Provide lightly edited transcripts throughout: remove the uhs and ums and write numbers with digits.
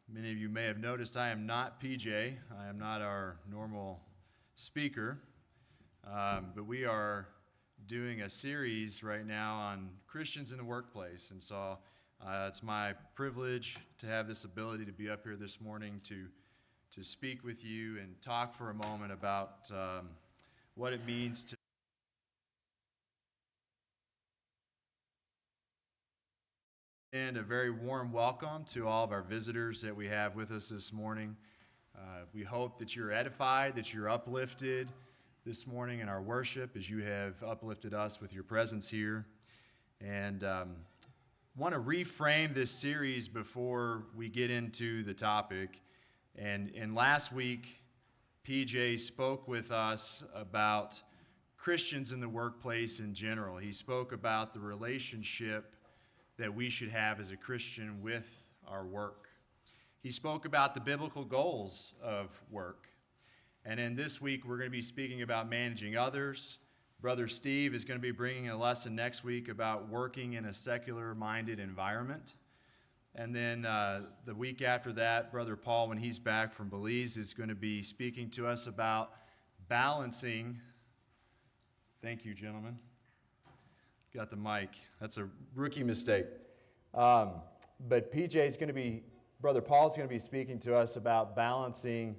Many of you may have noticed I am not PJ. I am not our normal speaker, but we are doing a series right now on Christians in the workplace. And so it's my privilege to have this ability to be up here this morning to speak with you and talk for a moment about what it means to and a very warm welcome to all of our visitors that we have with us this morning. We hope that you're edified, that you're uplifted this morning in our worship as you have uplifted us with your presence here. And want to reframe this series before we get into the topic. And last week, PJ spoke with us about Christians in the workplace in general. He spoke about the relationship that we should have as a Christian with our work. He spoke about the biblical goals of work. And then this week, we're going to be speaking about managing others. Brother Steve is going to be bringing a lesson next week about working in a secular-minded environment. And then the week after that, Brother Paul, when he's back from Belize, is going to be speaking to us about balancing. Thank you, gentlemen. Got the mic. That's a rookie mistake. But Brother Paul's going to be speaking to us about balancing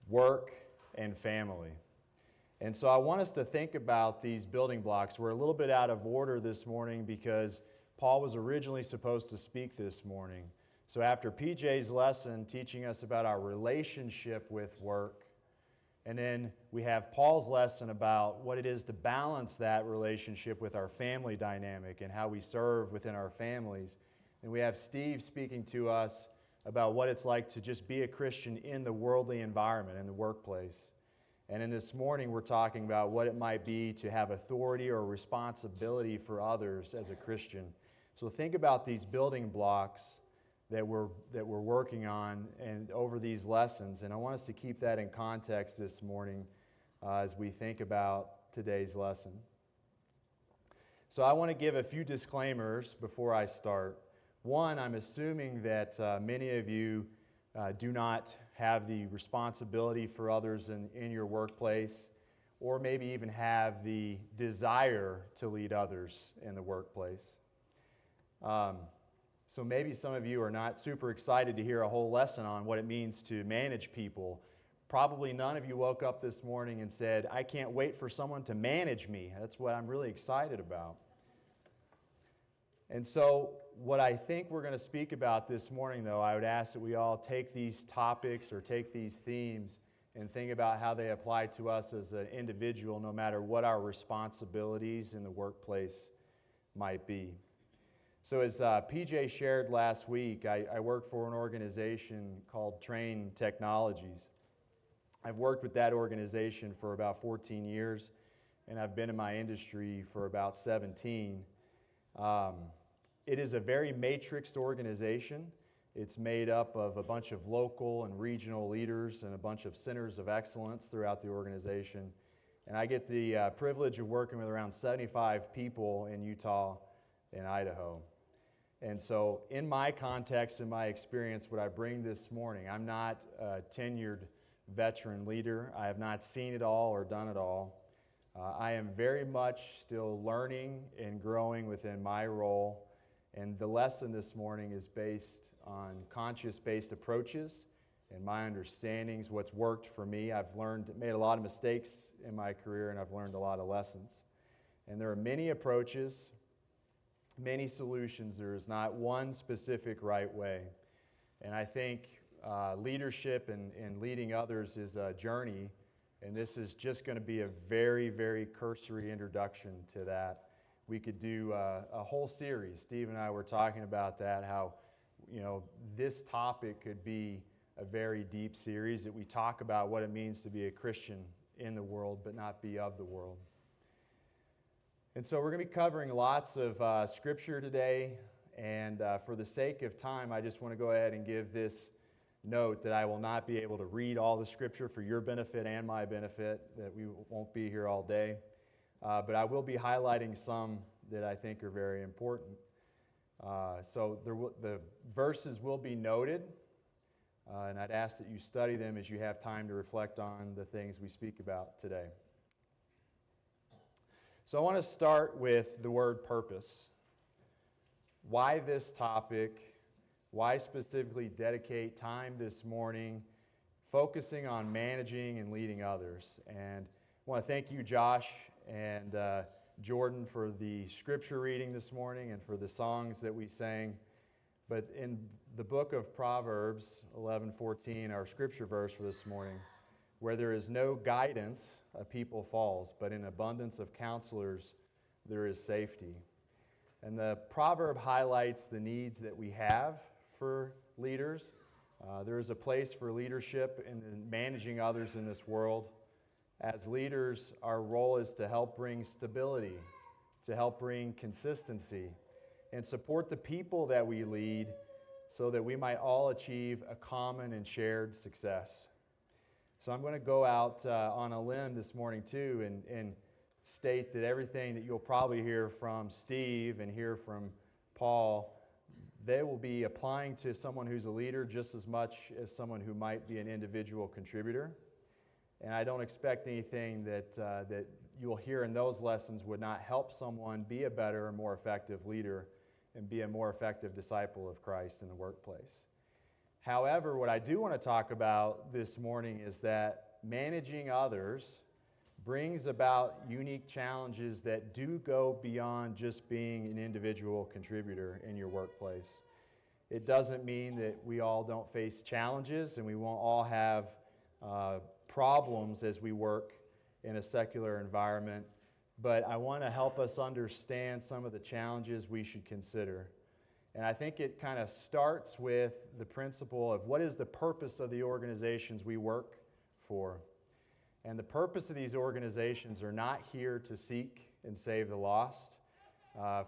work and family. And so I want us to think about these building blocks. We're a little bit out of order this morning because Paul was originally supposed to speak this morning. So after PJ's lesson teaching us about our relationship with work, and then we have Paul's lesson about what it is to balance that relationship with our family dynamic and how we serve within our families. And we have Steve speaking to us about what it's like to just be a Christian in the worldly environment, in the workplace. And then this morning we're talking about what it might be to have authority or responsibility for others as a Christian. So think about these building blocks that we're working on and over these lessons. And I want us to keep that in context this morning as we think about today's lesson. So I want to give a few disclaimers before I start. One, I'm assuming that many of you do not have the responsibility for others in your workplace, or maybe even have the desire to lead others in the workplace. So maybe some of you are not super excited to hear a whole lesson on what it means to manage people. Probably none of you woke up this morning and said, I can't wait for someone to manage me. That's what I'm really excited about. And so what I think we're going to speak about this morning, though, I would ask that we all take these topics or take these themes and think about how they apply to us as an individual, no matter what our responsibilities in the workplace might be. So as PJ shared last week, I work for an organization called Train Technologies. I've worked with that organization for about 14 years, and I've been in my industry for about 17. It is a very matrixed organization. It's made up of a bunch of local and regional leaders and a bunch of centers of excellence throughout the organization. And I get the privilege of working with around 75 people in Utah and Idaho. And so in my context, in my experience, what I bring this morning, I'm not a tenured veteran leader. I have not seen it all or done it all. I am very much still learning and growing within my role. And the lesson this morning is based on conscious-based approaches and my understandings, what's worked for me. I've made a lot of mistakes in my career, and I've learned a lot of lessons. And there are many approaches, many solutions. There is not one specific right way. And I think leadership and leading others is a journey, and this is just going to be a very, very cursory introduction to that. We could do a whole series. Steve and I were talking about that, how this topic could be a very deep series that we talk about what it means to be a Christian in the world but not be of the world. And so we're going to be covering lots of scripture today, and for the sake of time, I just want to go ahead and give this note that I will not be able to read all the scripture for your benefit and my benefit, that we won't be here all day, but I will be highlighting some that I think are very important. The verses will be noted, and I'd ask that you study them as you have time to reflect on the things we speak about today. So I want to start with the word purpose. Why this topic? Why specifically dedicate time this morning focusing on managing and leading others? And I want to thank you, Josh and Jordan, for the scripture reading this morning and for the songs that we sang. But in the book of Proverbs 11:14, our scripture verse for this morning, where there is no guidance, a people falls, but in abundance of counselors there is safety. And the proverb highlights the needs that we have for leaders. There is a place for leadership in managing others in this world. As leaders, our role is to help bring stability, to help bring consistency, and support the people that we lead so that we might all achieve a common and shared success. So I'm going to go out on a limb this morning too and state that everything that you'll probably hear from Steve and hear from Paul, they will be applying to someone who's a leader just as much as someone who might be an individual contributor. And I don't expect anything that you'll hear in those lessons would not help someone be a better and more effective leader and be a more effective disciple of Christ in the workplace. However, what I do want to talk about this morning is that managing others brings about unique challenges that do go beyond just being an individual contributor in your workplace. It doesn't mean that we all don't face challenges and we won't all have problems as we work in a secular environment, but I want to help us understand some of the challenges we should consider. And I think it kind of starts with the principle of what is the purpose of the organizations we work for. And the purpose of these organizations are not here to seek and save the lost.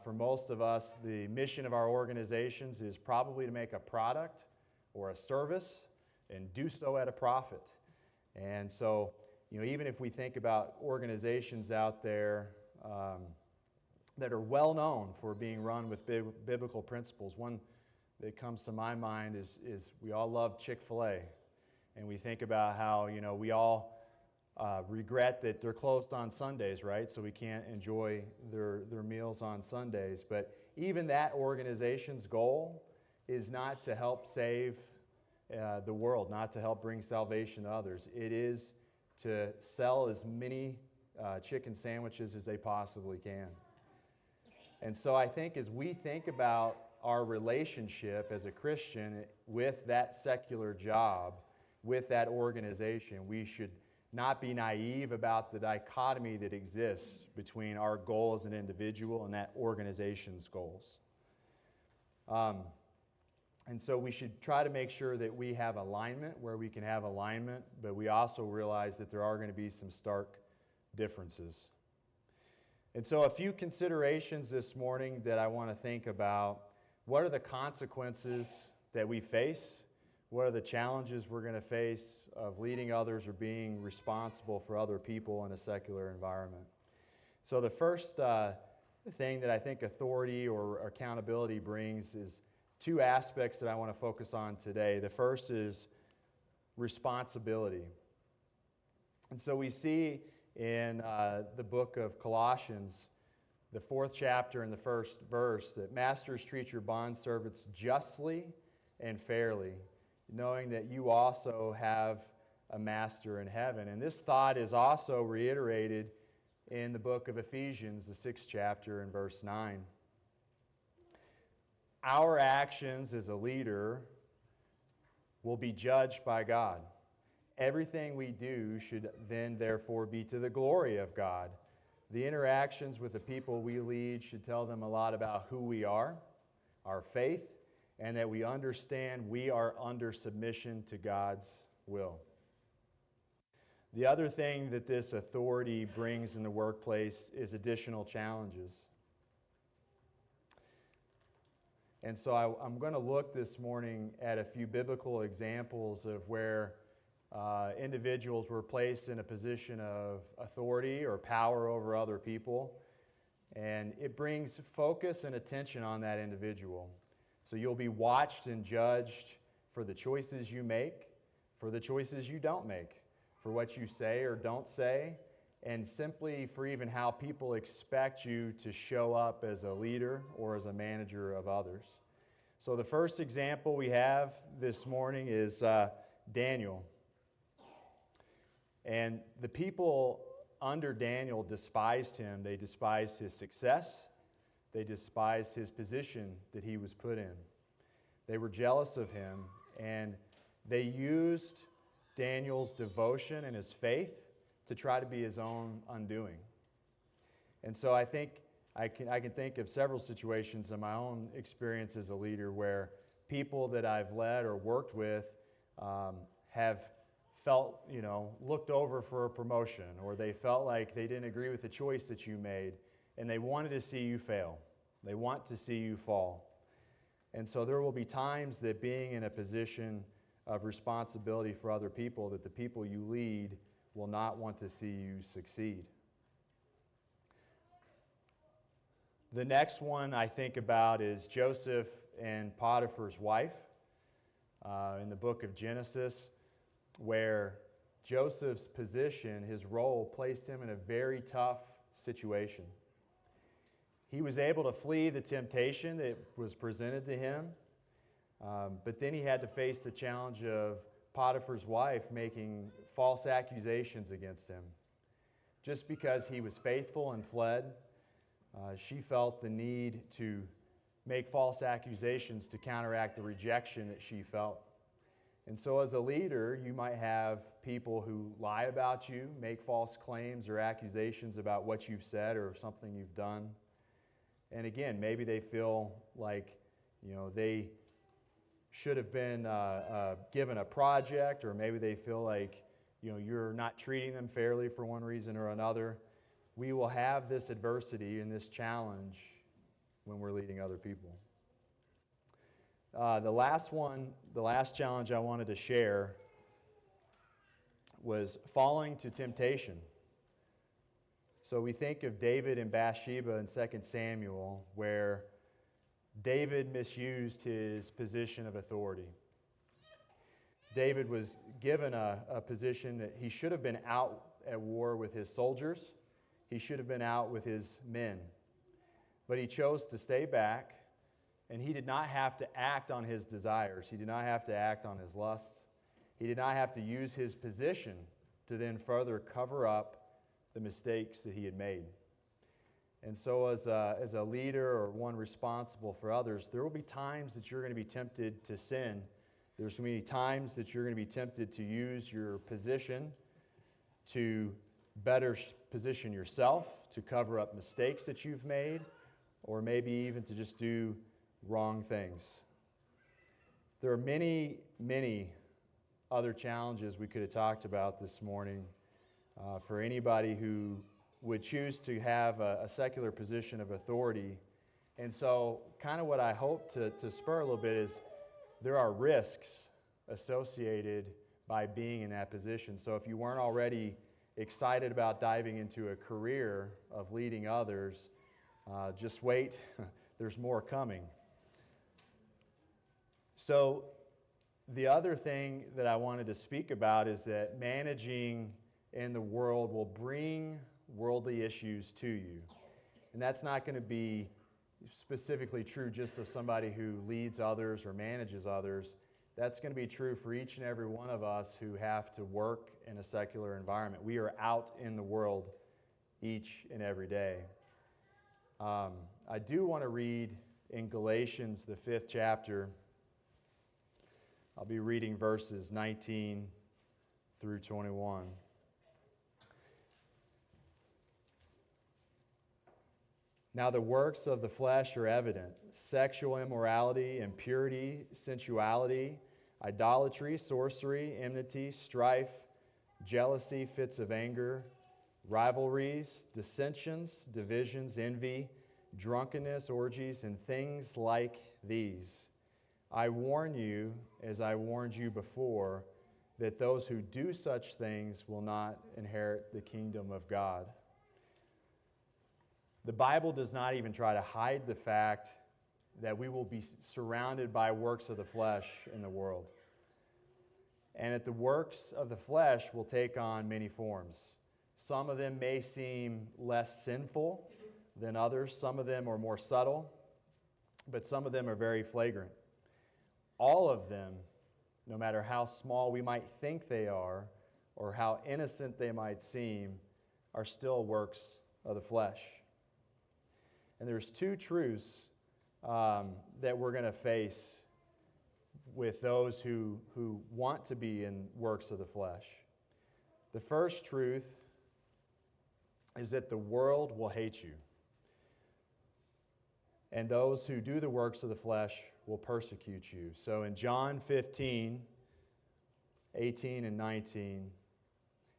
For most of us, the mission of our organizations is probably to make a product or a service and do so at a profit. And so, even if we think about organizations out there that are well known for being run with biblical principles, one that comes to my mind is we all love Chick-fil-A. And we think about how, we all regret that they're closed on Sundays, right? So we can't enjoy their meals on Sundays. But even that organization's goal is not to help save the world, not to help bring salvation to others. It is to sell as many chicken sandwiches as they possibly can. And so I think as we think about our relationship as a Christian with that secular job, with that organization, we should not be naive about the dichotomy that exists between our goal as an individual and that organization's goals. And so we should try to make sure that we have alignment where we can have alignment, but we also realize that there are going to be some stark differences. And so a few considerations this morning that I want to think about. What are the consequences that we face? What are the challenges we're going to face of leading others or being responsible for other people in a secular environment? So the first thing that I think authority or accountability brings is two aspects that I want to focus on today. The first is responsibility. And so we see in the book of Colossians, the 4th chapter and the 1st verse, that masters treat your bondservants justly and fairly, knowing that you also have a master in heaven. And this thought is also reiterated in the book of Ephesians, the 6th chapter and verse 9. Our actions as a leader will be judged by God. Everything we do should then therefore be to the glory of God. The interactions with the people we lead should tell them a lot about who we are, our faith, and that we understand we are under submission to God's will. The other thing that this authority brings in the workplace is additional challenges. And so I'm going to look this morning at a few biblical examples of where individuals were placed in a position of authority or power over other people. And it brings focus and attention on that individual. So you'll be watched and judged for the choices you make, for the choices you don't make, for what you say or don't say, and simply for even how people expect you to show up as a leader or as a manager of others. So the first example we have this morning is Daniel. And the people under Daniel despised him. They despised his success. They despised his position that he was put in. They were jealous of him, and they used Daniel's devotion and his faith to try to be his own undoing. And so I think I can think of several situations in my own experience as a leader where people that I've led or worked with have felt, looked over for a promotion, or they felt like they didn't agree with the choice that you made, and they wanted to see you fail. They want to see you fall. And so there will be times that being in a position of responsibility for other people, that the people you lead will not want to see you succeed. The next one I think about is Joseph and Potiphar's wife in the book of Genesis, where Joseph's position, his role, placed him in a very tough situation. He was able to flee the temptation that was presented to him, but then he had to face the challenge of Potiphar's wife making false accusations against him. Just because he was faithful and fled, she felt the need to make false accusations to counteract the rejection that she felt. And so as a leader, you might have people who lie about you, make false claims or accusations about what you've said or something you've done. And again, maybe they feel like, they should have been given a project, or maybe they feel like, you're not treating them fairly for one reason or another. We will have this adversity and this challenge when we're leading other people. The last challenge I wanted to share was falling to temptation. So we think of David and Bathsheba in 2 Samuel, where David misused his position of authority. David was given a position that he should have been out at war with his soldiers. He should have been out with his men. But he chose to stay back, and he did not have to act on his desires. He did not have to act on his lusts. He did not have to use his position to then further cover up the mistakes that he had made. And so as a leader or one responsible for others, there will be times that you're going to be tempted to sin. There's going to be times that you're going to be tempted to use your position to better position yourself, to cover up mistakes that you've made, or maybe even to just do wrong things. There are many, many other challenges we could have talked about this morning for anybody who would choose to have a secular position of authority. And so kind of what I hope to spur a little bit is there are risks associated by being in that position. So if you weren't already excited about diving into a career of leading others, just wait. There's more coming. So the other thing that I wanted to speak about is that managing in the world will bring worldly issues to you. And that's not going to be specifically true just of somebody who leads others or manages others. That's going to be true for each and every one of us who have to work in a secular environment. We are out in the world each and every day. I do want to read in Galatians, the 5th chapter. I'll be reading verses 19 through 21. Now the works of the flesh are evident: sexual immorality, impurity, sensuality, idolatry, sorcery, enmity, strife, jealousy, fits of anger, rivalries, dissensions, divisions, envy, drunkenness, orgies, and things like these. I warn you, as I warned you before, that those who do such things will not inherit the kingdom of God. The Bible does not even try to hide the fact that we will be surrounded by works of the flesh in the world. And that the works of the flesh will take on many forms. Some of them may seem less sinful than others. Some of them are more subtle, but some of them are very flagrant. All of them, no matter how small we might think they are or how innocent they might seem, are still works of the flesh. And there's two truths that we're going to face with those who want to be in works of the flesh. The first truth is that the world will hate you. And those who do the works of the flesh will persecute you. So in John 15, 18 and 19,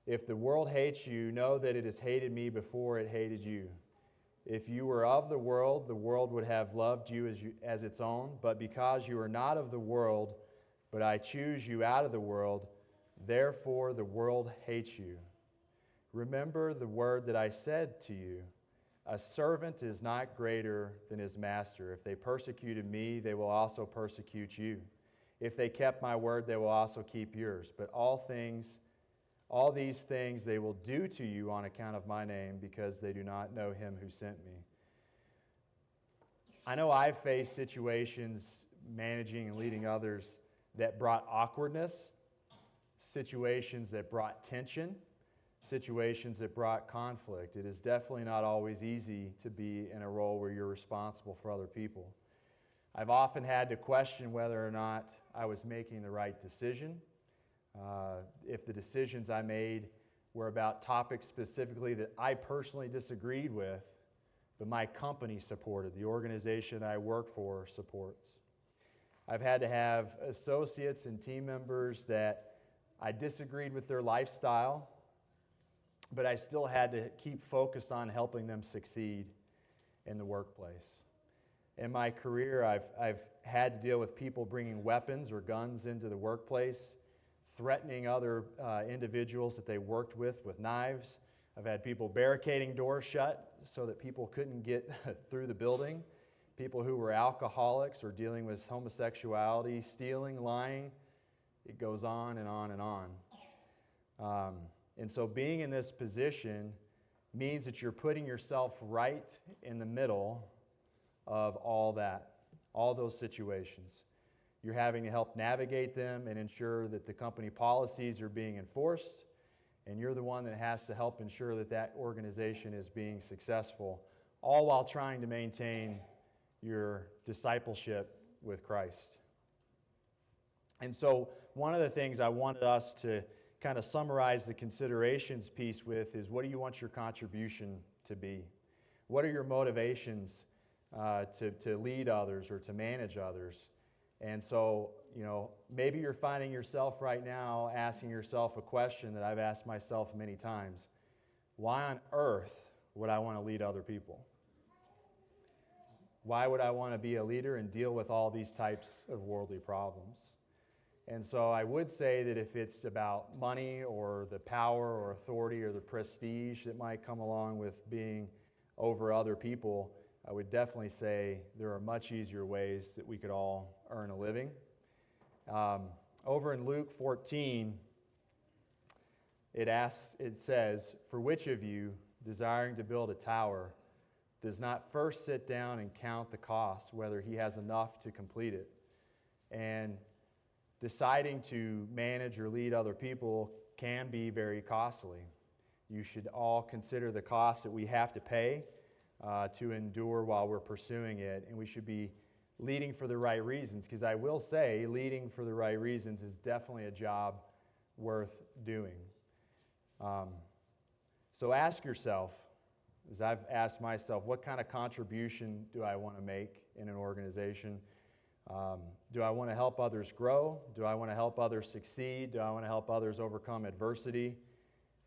if the world hates you, know that it has hated me before it hated you. If you were of the world would have loved you as its own. But because you are not of the world, but I choose you out of the world, therefore the world hates you. Remember the word that I said to you. A servant is not greater than his master. If they persecuted me, they will also persecute you. If they kept my word, they will also keep yours. But all these things they will do to you on account of my name, because they do not know him who sent me. I know I've faced situations managing and leading others that brought awkwardness, situations that brought tension, situations that brought conflict. It is definitely not always easy to be in a role where you're responsible for other people. I've often had to question whether or not I was making the right decision. If the decisions I made were about topics specifically that I personally disagreed with, but my company supported, the organization I work for supports. I've had to have associates and team members that I disagreed with their lifestyle, but I still had to keep focused on helping them succeed in the workplace. In my career, I've had to deal with people bringing weapons or guns into the workplace, threatening other individuals that they worked with knives. I've had people barricading doors shut so that people couldn't get through the building, people who were alcoholics or dealing with homosexuality, stealing, lying. It goes on and on and on. And so being in this position means that you're putting yourself right in the middle of all that, all those situations. You're having to help navigate them and ensure that the company policies are being enforced, and you're the one that has to help ensure that that organization is being successful, all while trying to maintain your discipleship with Christ. And so one of the things I wanted us to kind of summarize the considerations piece with is, what do you want your contribution to be? What are your motivations to lead others or to manage others? And so, maybe you're finding yourself right now asking yourself a question that I've asked myself many times. Why on earth would I want to lead other people? Why would I want to be a leader and deal with all these types of worldly problems? And so I would say that if it's about money or the power or authority or the prestige that might come along with being over other people, I would definitely say there are much easier ways that we could all earn a living. Over in Luke 14, it says, "For which of you, desiring to build a tower, does not first sit down and count the cost, whether he has enough to complete it?" And deciding to manage or lead other people can be very costly. You should all consider the cost that we have to pay to endure while we're pursuing it, and we should be leading for the right reasons, because I will say leading for the right reasons is definitely a job worth doing. So ask yourself, as I've asked myself, what kind of contribution do I want to make in an organization? Do I want to help others grow? Do I want to help others succeed? Do I want to help others overcome adversity?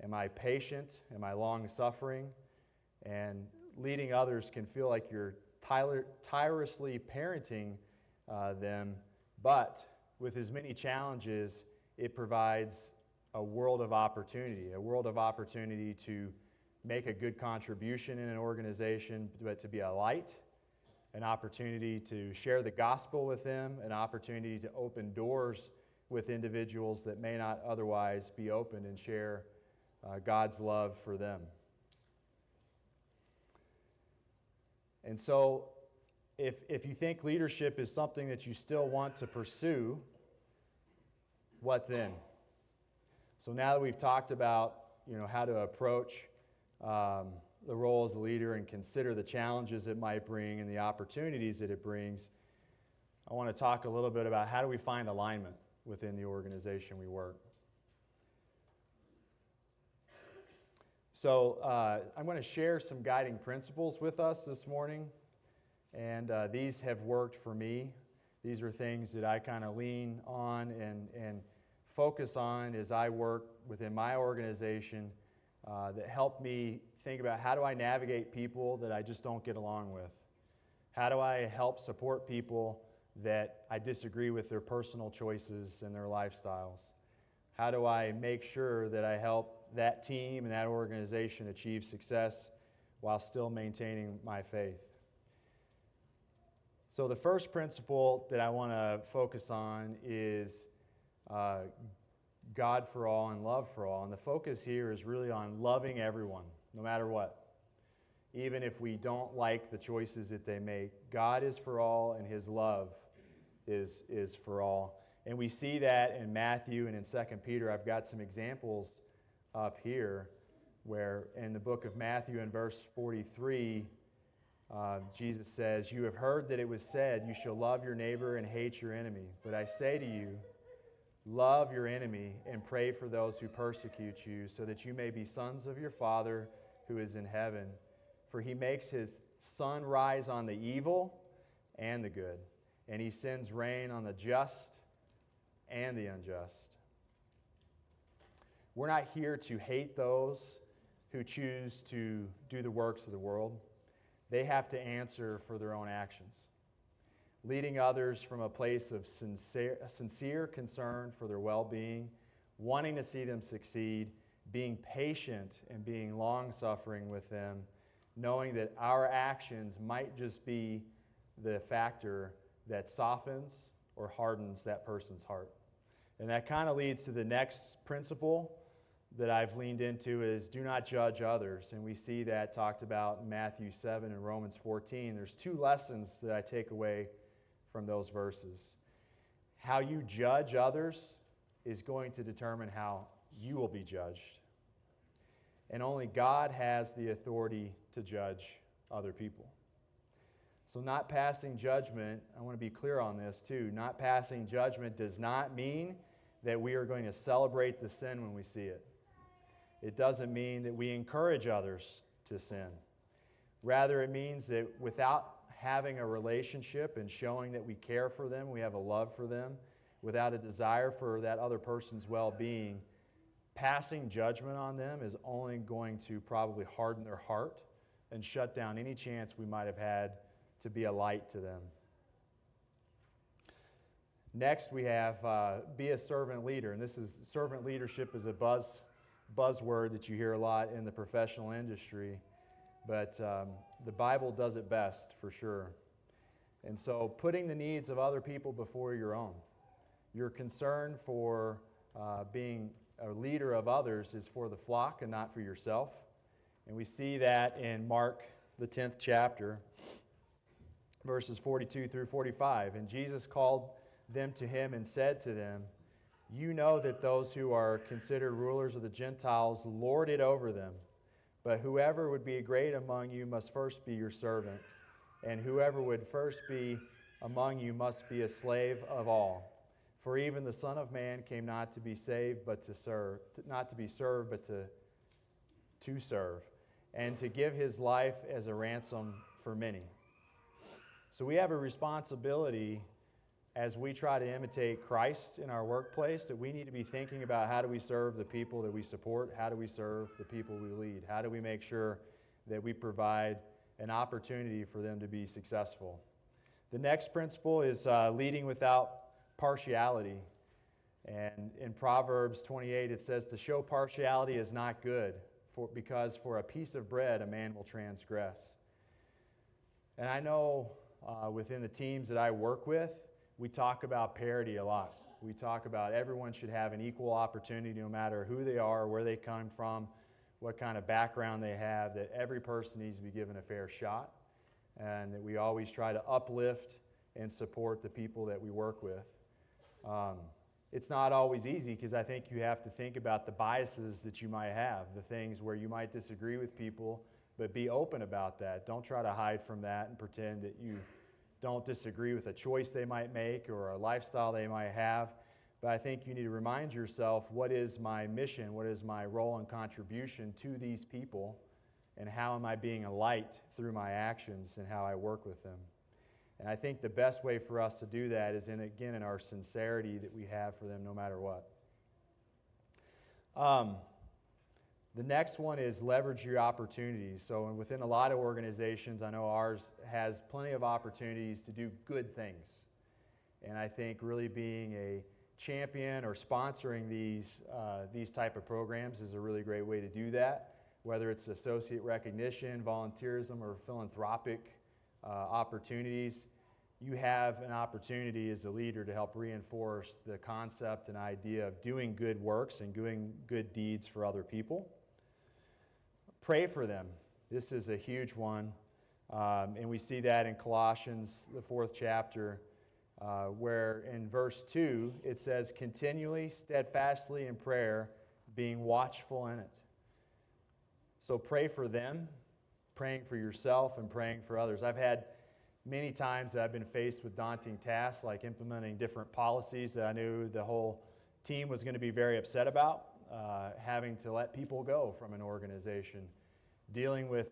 Am I patient? Am I long-suffering? And leading others can feel like you're tirelessly parenting them, but with as many challenges, it provides a world of opportunity to make a good contribution in an organization, but to be a light, an opportunity to share the gospel with them, an opportunity to open doors with individuals that may not otherwise be opened and share God's love for them. And so, if you think leadership is something that you still want to pursue, what then? So now that we've talked about, how to approach the role as a leader and consider the challenges it might bring and the opportunities that it brings, I want to talk a little bit about how do we find alignment within the organization we work. So I'm going to share some guiding principles with us this morning, and these have worked for me. These are things that I kind of lean on and focus on as I work within my organization that help me think about how do I navigate people that I just don't get along with? How do I help support people that I disagree with their personal choices and their lifestyles? How do I make sure that I help that team and that organization achieve success while still maintaining my faith? So the first principle that I want to focus on is God for all and love for all. And the focus here is really on loving everyone, no matter what. Even if we don't like the choices that they make, God is for all and His love is for all. And we see that in Matthew and in 2 Peter. I've got some examples up here where in the book of Matthew in verse 43, Jesus says, "You have heard that it was said, you shall love your neighbor and hate your enemy. But I say to you, love your enemy and pray for those who persecute you, so that you may be sons of your Father who is in heaven. For He makes His sun rise on the evil and the good, and He sends rain on the just and the unjust." We're not here to hate those who choose to do the works of the world. They have to answer for their own actions. Leading others from a place of sincere concern for their well-being, wanting to see them succeed, being patient and being long-suffering with them, knowing that our actions might just be the factor that softens or hardens that person's heart. And that kind of leads to the next principle that I've leaned into is do not judge others. And we see that talked about in Matthew 7 and Romans 14. There's two lessons that I take away from those verses. How you judge others is going to determine how you will be judged. And only God has the authority to judge other people. So not passing judgment, I want to be clear on this too, not passing judgment does not mean that we are going to celebrate the sin when we see it. It doesn't mean that we encourage others to sin. Rather, it means that without having a relationship and showing that we care for them, we have a love for them, without a desire for that other person's well-being, passing judgment on them is only going to probably harden their heart and shut down any chance we might have had to be a light to them. Next, we have be a servant leader. And this is, servant leadership is a buzzword that you hear a lot in the professional industry. But the Bible does it best, for sure. And so putting the needs of other people before your own. Your concern for being a leader of others is for the flock and not for yourself. And we see that in Mark, the 10th chapter, verses 42 through 45. "And Jesus called them to Him and said to them, 'You know that those who are considered rulers of the Gentiles lord it over them. But whoever would be great among you must first be your servant. And whoever would first be among you must be a slave of all. For even the Son of Man came not to be saved, but to serve, not to be served, but to serve, and to give His life as a ransom for many.'" So we have a responsibility as we try to imitate Christ in our workplace, that we need to be thinking about how do we serve the people that we support, how do we serve the people we lead, how do we make sure that we provide an opportunity for them to be successful. The next principle is leading without partiality. And in Proverbs 28, it says, "To show partiality is not good, because for a piece of bread a man will transgress. And I know within the teams that I work with, we talk about parity a lot. We talk about everyone should have an equal opportunity no matter who they are, where they come from, what kind of background they have, that every person needs to be given a fair shot, and that we always try to uplift and support the people that we work with. It's not always easy because I think you have to think about the biases that you might have, the things where you might disagree with people, but be open about that. Don't try to hide from that and pretend that you don't disagree with a choice they might make or a lifestyle they might have. But I think you need to remind yourself, what is my mission? What is my role and contribution to these people? And how am I being a light through my actions and how I work with them? And I think the best way for us to do that is, in our sincerity that we have for them no matter what. The next one is leverage your opportunities. So within a lot of organizations, I know ours has plenty of opportunities to do good things. And I think really being a champion or sponsoring these type of programs is a really great way to do that, whether it's associate recognition, volunteerism, or philanthropic opportunities. You have an opportunity as a leader to help reinforce the concept and idea of doing good works and doing good deeds for other people. Pray for them. This is a huge one, and we see that in Colossians, the 4th chapter, where in verse 2 it says, continually, steadfastly in prayer, being watchful in it. So pray for them, praying for yourself, and praying for others. I've had many times that I've been faced with daunting tasks, like implementing different policies that I knew the whole team was going to be very upset about, having to let people go from an organization, dealing with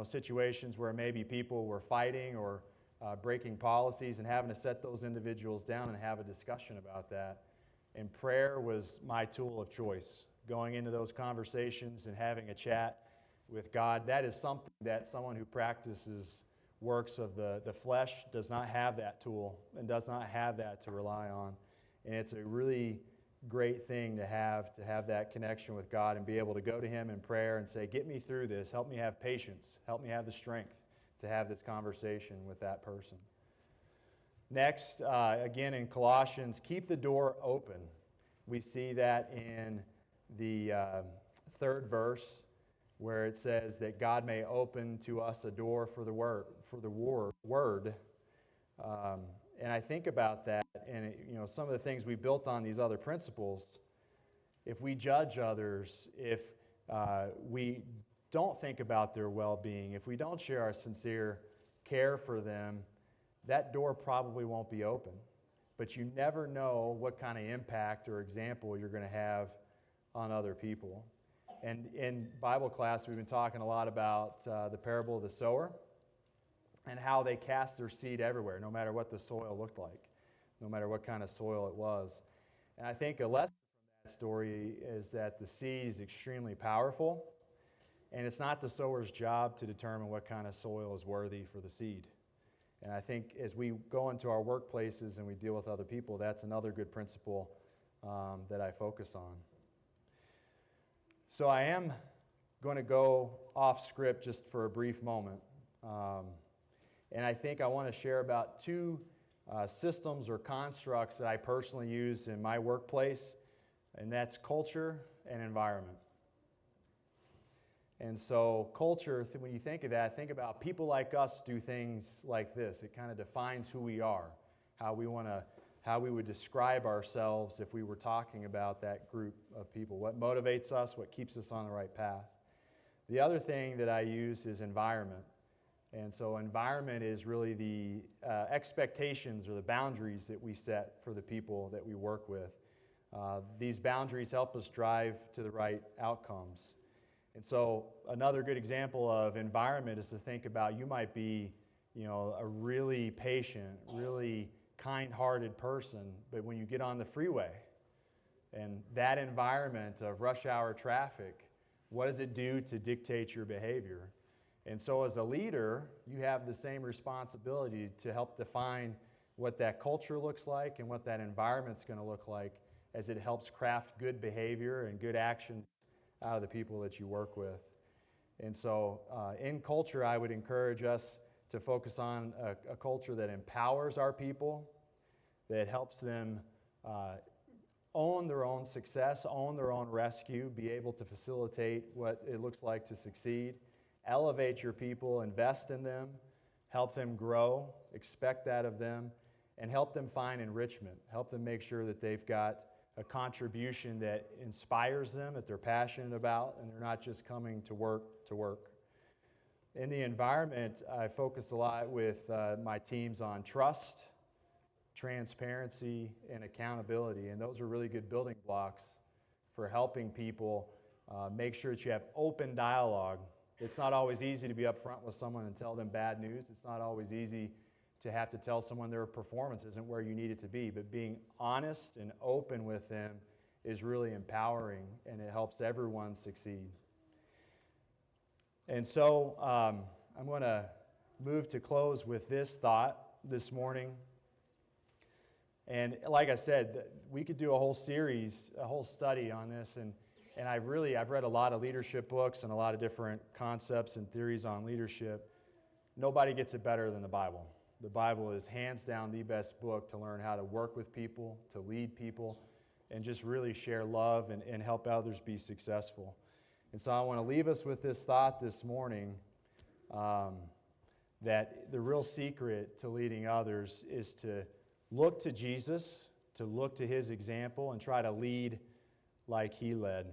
situations where maybe people were fighting or breaking policies, and having to set those individuals down and have a discussion about that. And prayer was my tool of choice. Going into those conversations and having a chat with God, that is something that someone who practices works of the flesh does not have that tool and does not have that to rely on. And it's a really great thing to have that connection with God and be able to go to Him in prayer and say, get me through this, help me have patience, help me have the strength to have this conversation with that person. Next, again in Colossians, keep the door open. We see that in the 3rd verse, where it says that God may open to us a door for the word. And I think about that, and some of the things we built on these other principles. If we judge others, if we don't think about their well-being, if we don't share our sincere care for them, that door probably won't be open. But you never know what kind of impact or example you're going to have on other people. And in Bible class, we've been talking a lot about the parable of the sower and how they cast their seed everywhere, no matter what the soil looked like, no matter what kind of soil it was. And I think a lesson from that story is that the seed is extremely powerful, and it's not the sower's job to determine what kind of soil is worthy for the seed. And I think as we go into our workplaces and we deal with other people, that's another good principle that I focus on. So I am going to go off script just for a brief moment. And I think I want to share about 2 systems or constructs that I personally use in my workplace, and that's culture and environment. And so culture, when you think of that, think about people like us do things like this. It kind of defines who we are, how we would describe ourselves if we were talking about that group of people, what motivates us, what keeps us on the right path. The other thing that I use is environment. And so environment is really the expectations or the boundaries that we set for the people that we work with. These boundaries help us drive to the right outcomes. And so another good example of environment is to think about, you might be, a really patient, really kind-hearted person, but when you get on the freeway and that environment of rush hour traffic, what does it do to dictate your behavior? And so as a leader, you have the same responsibility to help define what that culture looks like and what that environment's going to look like as it helps craft good behavior and good actions out of the people that you work with. And so in culture, I would encourage us to focus on a culture that empowers our people, that helps them own their own success, own their own rescue, be able to facilitate what it looks like to succeed, elevate your people, invest in them, help them grow, expect that of them, and help them find enrichment, help them make sure that they've got a contribution that inspires them, that they're passionate about, and they're not just coming to work to work. In the environment, I focus a lot with my teams on trust, transparency, and accountability, and those are really good building blocks for helping people make sure that you have open dialogue. It's not always easy to be upfront with someone and tell them bad news. It's not always easy to have to tell someone their performance isn't where you need it to be, but being honest and open with them is really empowering, and it helps everyone succeed. And so I'm going to move to close with this thought this morning. And like I said, we could do a whole series, a whole study on this, and I've read a lot of leadership books and a lot of different concepts and theories on leadership. Nobody gets it better than the Bible. The Bible is hands down the best book to learn how to work with people, to lead people, and just really share love and help others be successful. And so I want to leave us with this thought this morning, that the real secret to leading others is to look to Jesus, to look to his example, and try to lead like he led.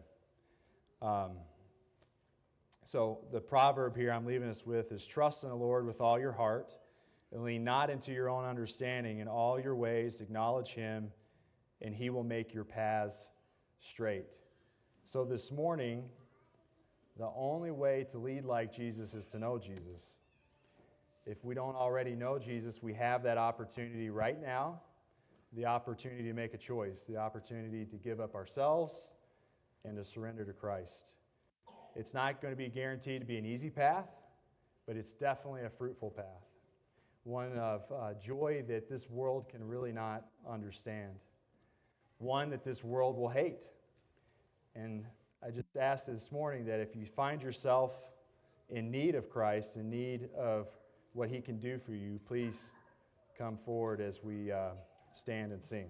So the proverb here I'm leaving us with is, trust in the Lord with all your heart, and lean not into your own understanding. In all your ways acknowledge him, and he will make your paths straight. So this morning, the only way to lead like Jesus is to know Jesus. If we don't already know Jesus, we have that opportunity right now, the opportunity to make a choice, the opportunity to give up ourselves and to surrender to Christ. It's not going to be guaranteed to be an easy path, but it's definitely a fruitful path, one of joy that this world can really not understand, one that this world will hate. And I just ask this morning that if you find yourself in need of Christ, in need of what he can do for you, please come forward as we stand and sing.